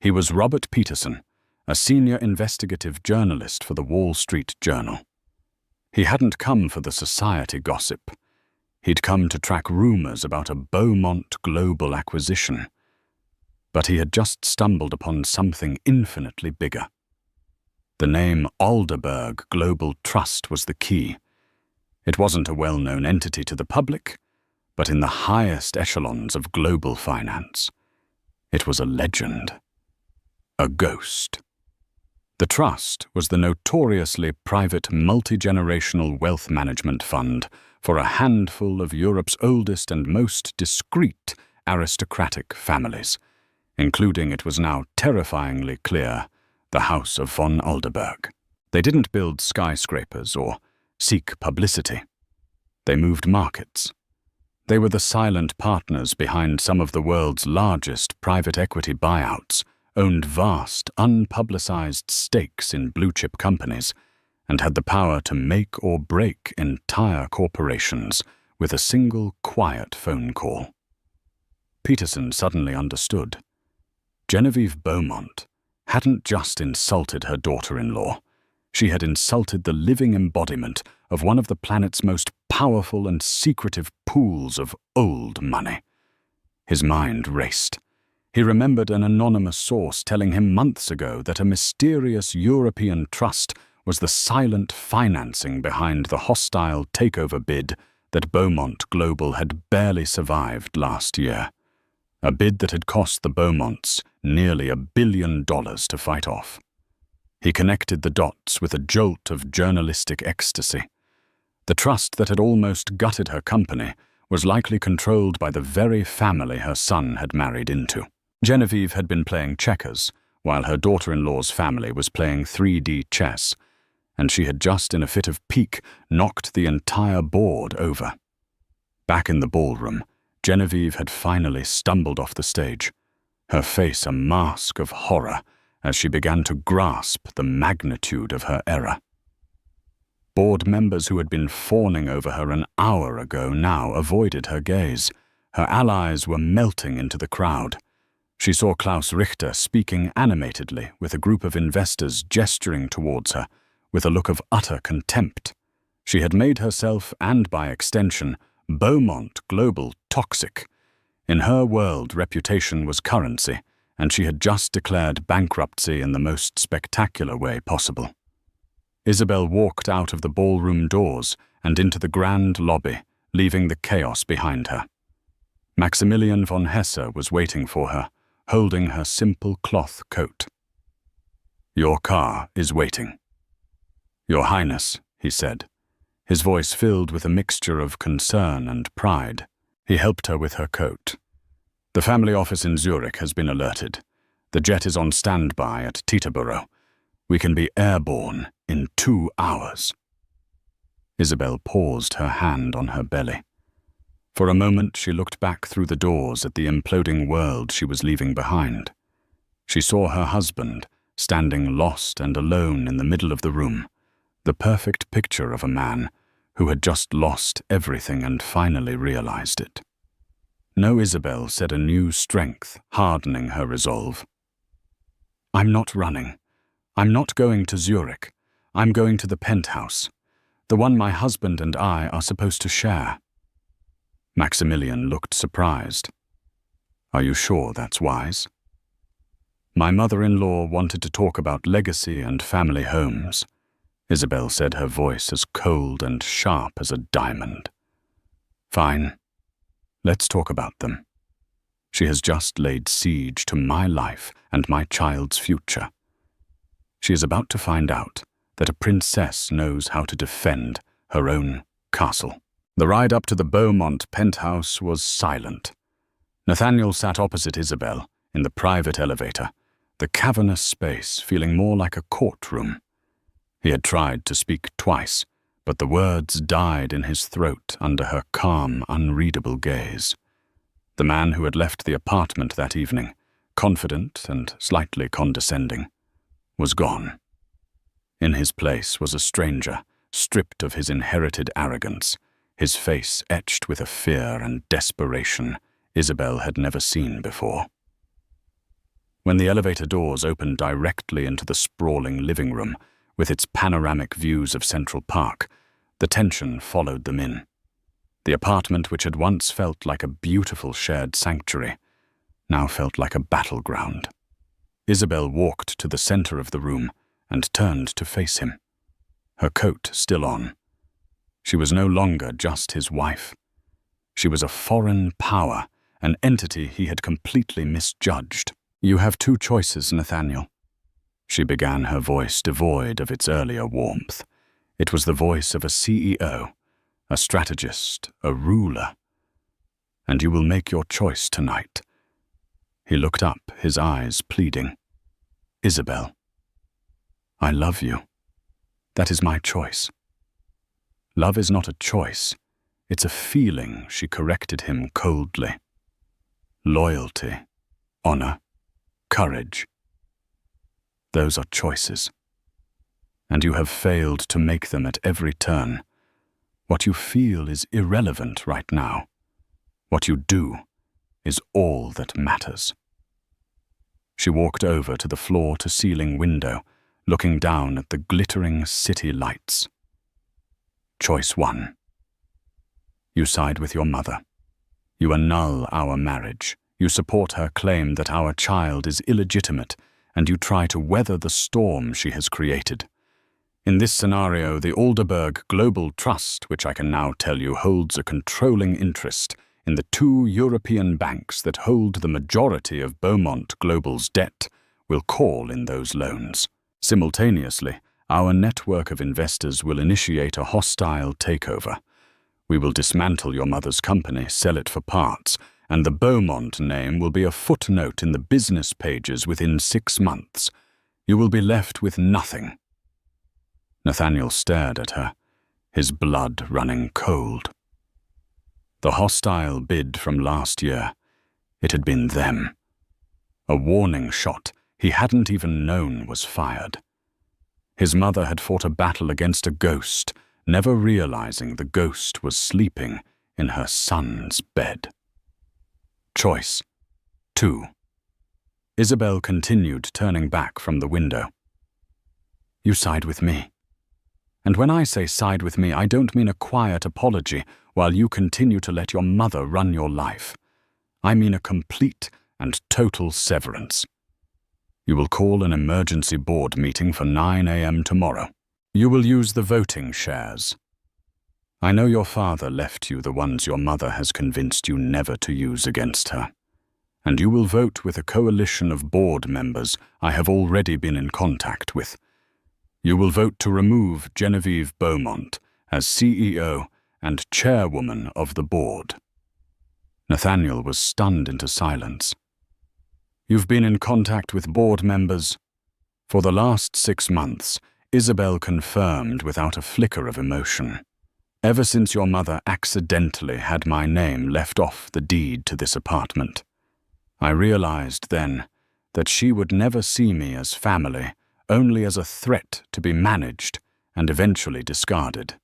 He was Robert Peterson, a senior investigative journalist for the Wall Street Journal. He hadn't come for the society gossip. He'd come to track rumors about a Beaumont global acquisition. But he had just stumbled upon something infinitely bigger. The name Alderberg Global Trust was the key. It wasn't a well-known entity to the public, but in the highest echelons of global finance. It was a legend. A ghost. The trust was the notoriously private multi-generational wealth management fund for a handful of Europe's oldest and most discreet aristocratic families, including, it was now terrifyingly clear, the House of von Alderberg. They didn't build skyscrapers or seek publicity. They moved markets. They were the silent partners behind some of the world's largest private equity buyouts, owned vast, unpublicized stakes in blue-chip companies, and had the power to make or break entire corporations with a single quiet phone call. Peterson suddenly understood. Genevieve Beaumont hadn't just insulted her daughter-in-law. She had insulted the living embodiment of one of the planet's most powerful and secretive pools of old money. His mind raced. He remembered an anonymous source telling him months ago that a mysterious European trust was the silent financing behind the hostile takeover bid that Beaumont Global had barely survived last year. A bid that had cost the Beaumonts nearly $1 billion to fight off. He connected the dots with a jolt of journalistic ecstasy. The trust that had almost gutted her company was likely controlled by the very family her son had married into. Genevieve had been playing checkers, while her daughter-in-law's family was playing 3D chess, and she had just, in a fit of pique, knocked the entire board over. Back in the ballroom, Genevieve had finally stumbled off the stage, her face a mask of horror as she began to grasp the magnitude of her error. Board members who had been fawning over her an hour ago now avoided her gaze. Her allies were melting into the crowd. She saw Klaus Richter speaking animatedly with a group of investors gesturing towards her with a look of utter contempt. She had made herself, and by extension, Beaumont Global toxic. In her world, reputation was currency, and she had just declared bankruptcy in the most spectacular way possible. Isabel walked out of the ballroom doors and into the grand lobby, leaving the chaos behind her. Maximilian von Hesse was waiting for her, holding her simple cloth coat. "Your car is waiting." "Your Highness," he said, his voice filled with a mixture of concern and pride. He helped her with her coat. "The family office in Zurich has been alerted. The jet is on standby at Teterboro. We can be airborne in 2 hours." Isabel paused, her hand on her belly. For a moment she looked back through the doors at the imploding world she was leaving behind. She saw her husband, standing lost and alone in the middle of the room, the perfect picture of a man who had just lost everything and finally realized it. No, Isabel said, a new strength hardening her resolve. "I'm not running. I'm not going to Zurich. I'm going to the penthouse, the one my husband and I are supposed to share." Maximilian looked surprised. "Are you sure that's wise?" "My mother-in-law wanted to talk about legacy and family homes," Isabel said, her voice as cold and sharp as a diamond. "Fine. Let's talk about them. She has just laid siege to my life and my child's future. She is about to find out that a princess knows how to defend her own castle." The ride up to the Beaumont penthouse was silent. Nathaniel sat opposite Isabel in the private elevator, the cavernous space feeling more like a courtroom. He had tried to speak twice, but the words died in his throat under her calm, unreadable gaze. The man who had left the apartment that evening, confident and slightly condescending, was gone. In his place was a stranger, stripped of his inherited arrogance, his face etched with a fear and desperation Isabel had never seen before. When the elevator doors opened directly into the sprawling living room, with its panoramic views of Central Park, the tension followed them in. The apartment, which had once felt like a beautiful shared sanctuary, now felt like a battleground. Isabel walked to the center of the room and turned to face him, her coat still on. She was no longer just his wife. She was a foreign power, an entity he had completely misjudged. "You have 2 choices, Nathaniel," she began, her voice devoid of its earlier warmth. It was the voice of a CEO, a strategist, a ruler. "And you will make your choice tonight." He looked up, his eyes pleading. "Isabel, I love you. That is my choice." "Love is not a choice. It's a feeling," she corrected him coldly. "Loyalty, honor, courage. Those are choices. And you have failed to make them at every turn. What you feel is irrelevant right now. What you do is all that matters." She walked over to the floor-to-ceiling window, looking down at the glittering city lights. Choice 1. You side with your mother. You annul our marriage. You support her claim that our child is illegitimate, and you try to weather the storm she has created. In this scenario, the Alderberg Global Trust, which I can now tell you holds a controlling interest in the 2 European banks that hold the majority of Beaumont Global's debt, will call in those loans. Simultaneously, our network of investors will initiate a hostile takeover. We will dismantle your mother's company, sell it for parts, and the Beaumont name will be a footnote in the business pages within 6 months. You will be left with nothing." Nathaniel stared at her, his blood running cold. The hostile bid from last year, it had been them. A warning shot, he hadn't even known was fired. His mother had fought a battle against a ghost, never realizing the ghost was sleeping in her son's bed. Choice 2. Isabel continued, turning back from the window. You side with me. And when I say side with me, I don't mean a quiet apology while you continue to let your mother run your life. I mean a complete and total severance. You will call an emergency board meeting for 9 a.m. tomorrow. You will use the voting shares. I know your father left you the ones your mother has convinced you never to use against her. And you will vote with a coalition of board members I have already been in contact with. You will vote to remove Genevieve Beaumont as CEO and chairwoman of the board. Nathaniel was stunned into silence. You've been in contact with board members? For the last 6 months, Isabel confirmed without a flicker of emotion. Ever since your mother accidentally had my name left off the deed to this apartment. I realized then that she would never see me as family, only as a threat to be managed and eventually discarded.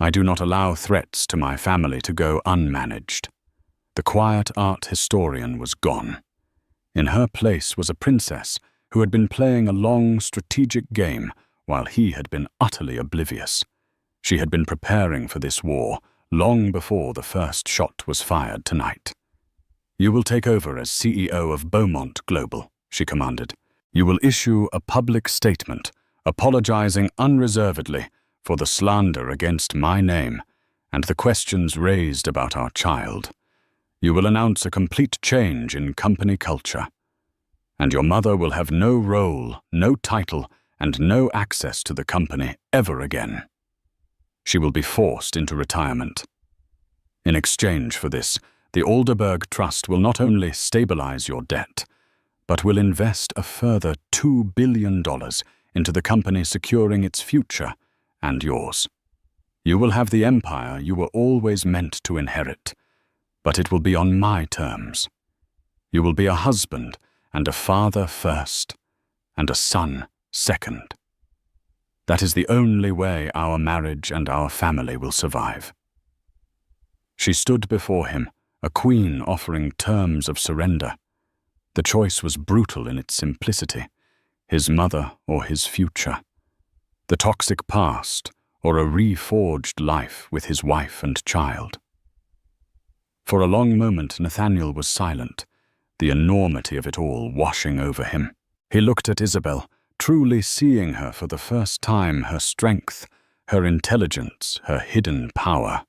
I do not allow threats to my family to go unmanaged. The quiet art historian was gone. In her place was a princess who had been playing a long, strategic game while he had been utterly oblivious. She had been preparing for this war long before the first shot was fired tonight. You will take over as CEO of Beaumont Global, she commanded. You will issue a public statement apologizing unreservedly for the slander against my name and the questions raised about our child. You will announce a complete change in company culture. And your mother will have no role, no title, and no access to the company ever again. She will be forced into retirement. In exchange for this, the Alderberg Trust will not only stabilize your debt, but will invest a further $2 billion into the company, securing its future and yours. You will have the empire you were always meant to inherit, but it will be on my terms. You will be a husband and a father first, and a son second. That is the only way our marriage and our family will survive. She stood before him, a queen offering terms of surrender. The choice was brutal in its simplicity, his mother or his future, the toxic past or a reforged life with his wife and child. For a long moment Nathaniel was silent, the enormity of it all washing over him. He looked at Isabel, truly seeing her for the first time, her strength, her intelligence, her hidden power.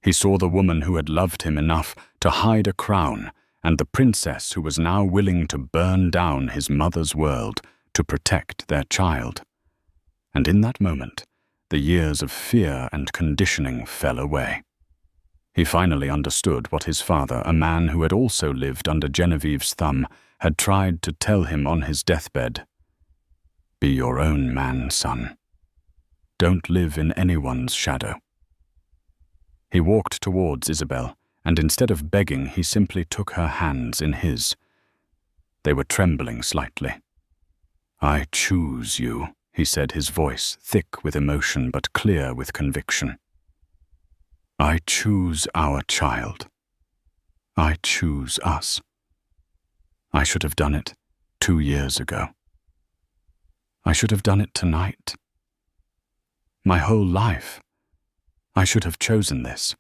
He saw the woman who had loved him enough to hide a crown, and the princess who was now willing to burn down his mother's world to protect their child. And in that moment, the years of fear and conditioning fell away. He finally understood what his father, a man who had also lived under Genevieve's thumb, had tried to tell him on his deathbed. Be your own man, son. Don't live in anyone's shadow. He walked towards Isabel, and instead of begging, he simply took her hands in his. They were trembling slightly. I choose you, he said, his voice thick with emotion but clear with conviction. I choose our child. I choose us. I should have done it 2 years ago. I should have done it tonight. My whole life. I should have chosen this.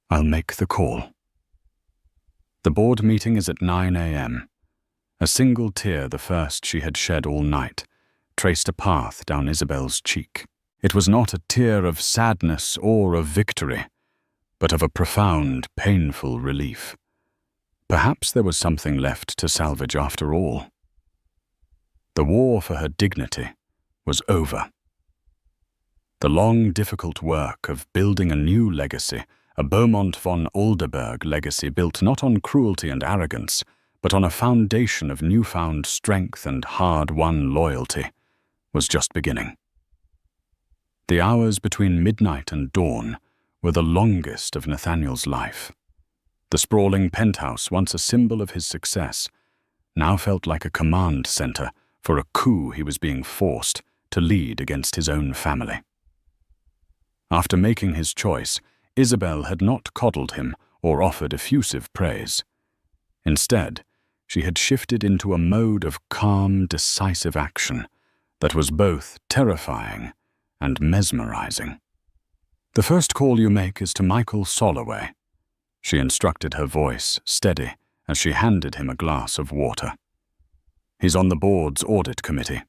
I'll make the call. The board meeting is at 9 a.m. A single tear, the first she had shed all night, traced a path down Isabel's cheek. It was not a tear of sadness or of victory, but of a profound, painful relief. Perhaps there was something left to salvage after all. The war for her dignity was over. The long, difficult work of building a new legacy, a Beaumont von Alderberg legacy built not on cruelty and arrogance, but on a foundation of newfound strength and hard-won loyalty, was just beginning. The hours between midnight and dawn were the longest of Nathaniel's life. The sprawling penthouse, once a symbol of his success, now felt like a command center for a coup he was being forced to lead against his own family. After making his choice, Isabel had not coddled him or offered effusive praise. Instead, she had shifted into a mode of calm, decisive action that was both terrifying and mesmerizing. "The first call you make is to Michael Soloway," she instructed, her voice steady as she handed him a glass of water. "He's on the board's audit committee.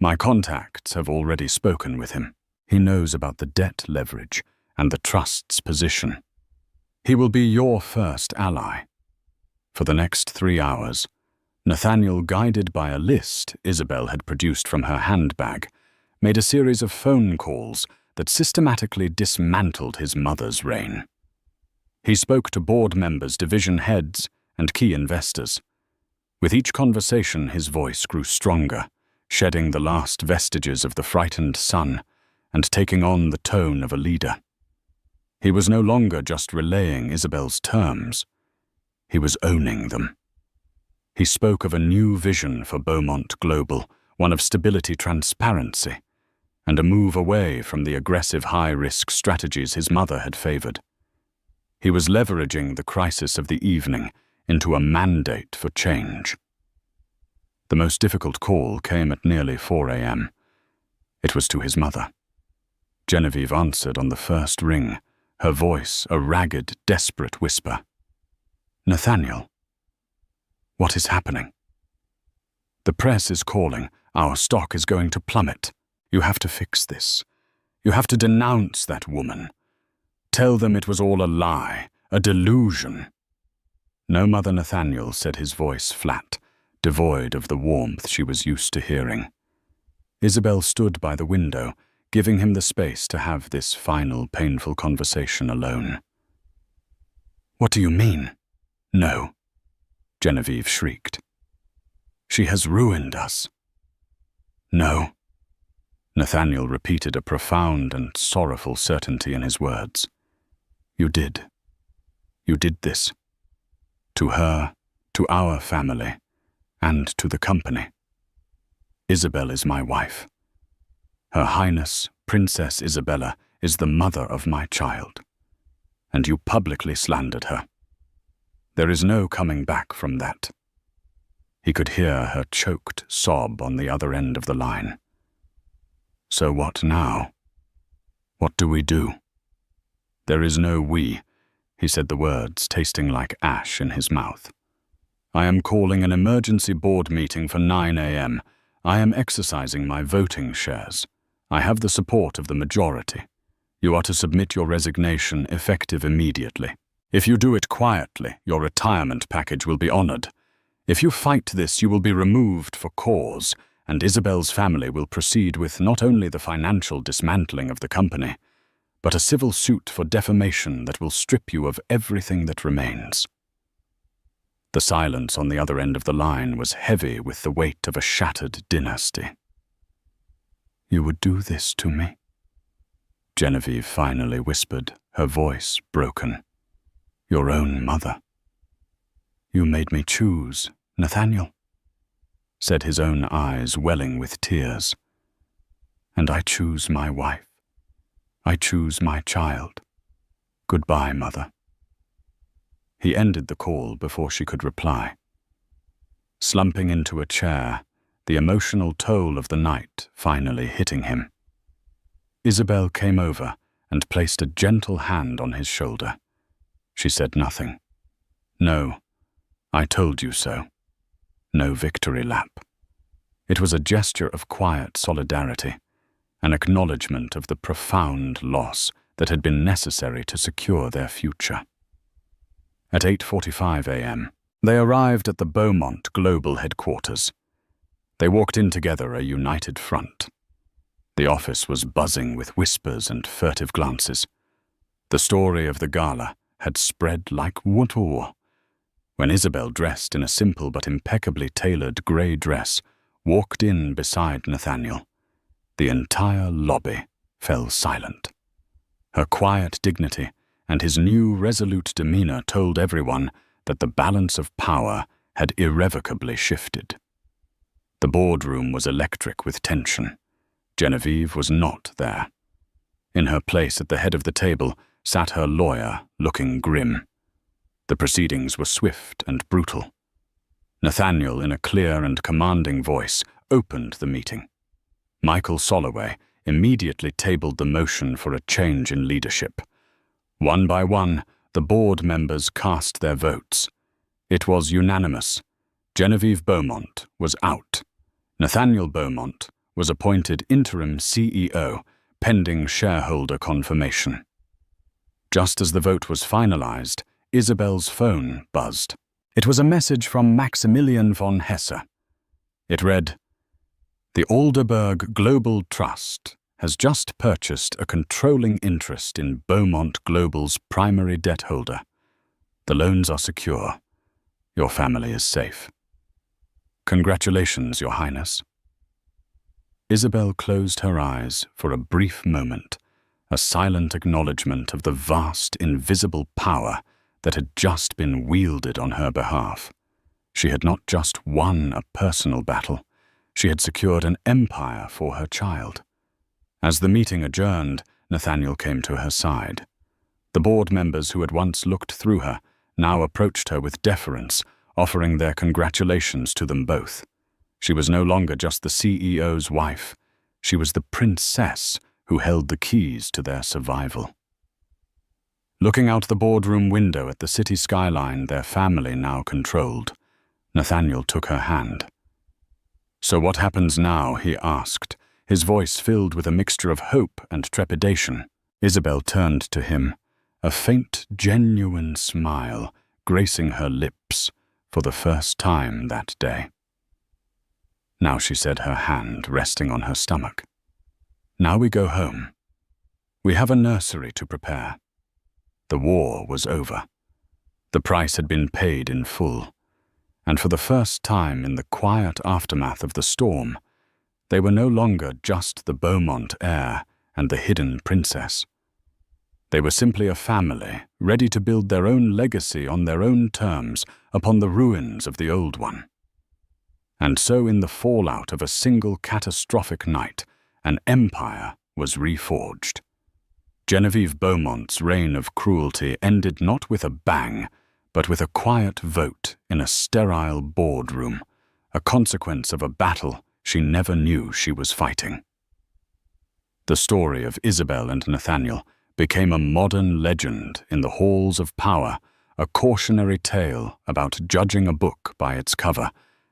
My contacts have already spoken with him. He knows about the debt leverage and the trust's position. He will be your first ally." For the next 3 hours, Nathaniel, guided by a list Isabel had produced from her handbag, made a series of phone calls that systematically dismantled his mother's reign. He spoke to board members, division heads, and key investors. With each conversation, his voice grew stronger, shedding the last vestiges of the frightened son and taking on the tone of a leader. He was no longer just relaying Isabel's terms. He was owning them. He spoke of a new vision for Beaumont Global, one of stability, transparency, and a move away from the aggressive high-risk strategies his mother had favored. He was leveraging the crisis of the evening into a mandate for change. The most difficult call came at nearly 4 a.m. It was to his mother. Genevieve answered on the first ring, her voice a ragged, desperate whisper. "Nathaniel, what is happening?" "The press is calling. Our stock is going to plummet. You have to fix this. You have to denounce that woman. Tell them it was all a lie, a delusion." "No, Mother." Nathaniel said, his voice flat, devoid of the warmth she was used to hearing. Isabel stood by the window, giving him the space to have this final, painful conversation alone. "What do you mean?" "No," Genevieve shrieked. "She has ruined us." "No." Nathaniel repeated, a profound and sorrowful certainty in his words. "You did. You did this. To her, to our family, and to the company. Isabel is my wife. Her Highness, Princess Isabella, is the mother of my child. And you publicly slandered her. There is no coming back from that." He could hear her choked sob on the other end of the line. "So what now? What do we do?" "There is no we," he said, the words tasting like ash in his mouth. "I am calling an emergency board meeting for 9 a.m. I am exercising my voting shares. I have the support of the majority. You are to submit your resignation effective immediately. If you do it quietly, your retirement package will be honored. If you fight this, you will be removed for cause, and Isabel's family will proceed with not only the financial dismantling of the company, but a civil suit for defamation that will strip you of everything that remains." The silence on the other end of the line was heavy with the weight of a shattered dynasty. "You would do this to me?" Genevieve finally whispered, her voice broken. "Your own mother." "You made me choose, Nathaniel," said his own eyes welling with tears. "And I choose my wife. I choose my child. Goodbye, Mother." He ended the call before she could reply. Slumping into a chair, the emotional toll of the night finally hitting him. Isabel came over and placed a gentle hand on his shoulder. She said nothing. No, I told you so. No victory lap. It was a gesture of quiet solidarity, an acknowledgement of the profound loss that had been necessary to secure their future. At 8:45 a.m., they arrived at the Beaumont Global headquarters. They walked in together, a united front. The office was buzzing with whispers and furtive glances. The story of the Gala had spread like water. When Isabel, dressed in a simple but impeccably tailored grey dress, walked in beside Nathaniel, the entire lobby fell silent. Her quiet dignity and his new resolute demeanor told everyone that the balance of power had irrevocably shifted. The boardroom was electric with tension. Genevieve was not there. In her place at the head of the table sat her lawyer, looking grim. The proceedings were swift and brutal. Nathaniel, in a clear and commanding voice, opened the meeting. Michael Soloway immediately tabled the motion for a change in leadership. One by one, the board members cast their votes. It was unanimous. Genevieve Beaumont was out. Nathaniel Beaumont was appointed interim CEO, pending shareholder confirmation. Just as the vote was finalized, Isabel's phone buzzed. It was a message from Maximilian von Hesse. It read, "The Alderberg Global Trust has just purchased a controlling interest in Beaumont Global's primary debt holder. The loans are secure. Your family is safe. Congratulations, Your Highness." Isabel closed her eyes for a brief moment, a silent acknowledgement of the vast, invisible power that had just been wielded on her behalf. She had not just won a personal battle, she had secured an empire for her child. As the meeting adjourned, Nathaniel came to her side. The board members who had once looked through her now approached her with deference, offering their congratulations to them both. She was no longer just the CEO's wife. She was the princess who held the keys to their survival. Looking out the boardroom window at the city skyline their family now controlled, Nathaniel took her hand. "So what happens now?" he asked, his voice filled with a mixture of hope and trepidation. Isabel turned to him, a faint, genuine smile gracing her lips for the first time that day. "Now," she said, her hand resting on her stomach. "Now we go home. We have a nursery to prepare." The war was over. The price had been paid in full, and for the first time in the quiet aftermath of the storm, they were no longer just the Beaumont heir and the hidden princess. They were simply a family ready to build their own legacy on their own terms upon the ruins of the old one. And so in the fallout of a single catastrophic night, an empire was reforged. Genevieve Beaumont's reign of cruelty ended not with a bang, but with a quiet vote in a sterile boardroom, a consequence of a battle she never knew she was fighting. The story of Isabel and Nathaniel became a modern legend in the halls of power, a cautionary tale about judging a book by its cover,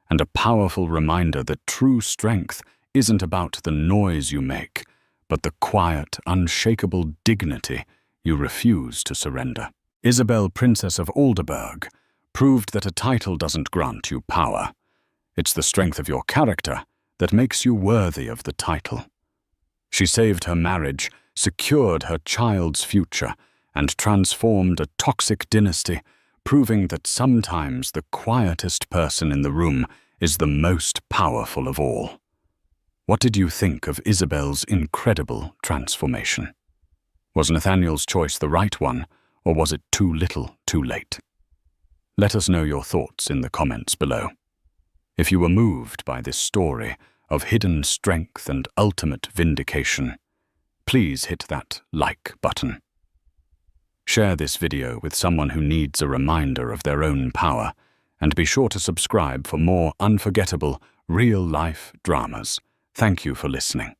and a powerful reminder that true strength isn't about the noise you make, but the quiet, unshakable dignity you refuse to surrender. Isabel, Princess of Alderberg, proved that a title doesn't grant you power. It's the strength of your character that makes you worthy of the title. She saved her marriage, secured her child's future, and transformed a toxic dynasty, proving that sometimes the quietest person in the room is the most powerful of all. What did you think of Isabel's incredible transformation? Was Nathaniel's choice the right one, or was it too little, too late? Let us know your thoughts in the comments below. If you were moved by this story of hidden strength and ultimate vindication, please hit that like button. Share this video with someone who needs a reminder of their own power, and be sure to subscribe for more unforgettable, real-life dramas. Thank you for listening.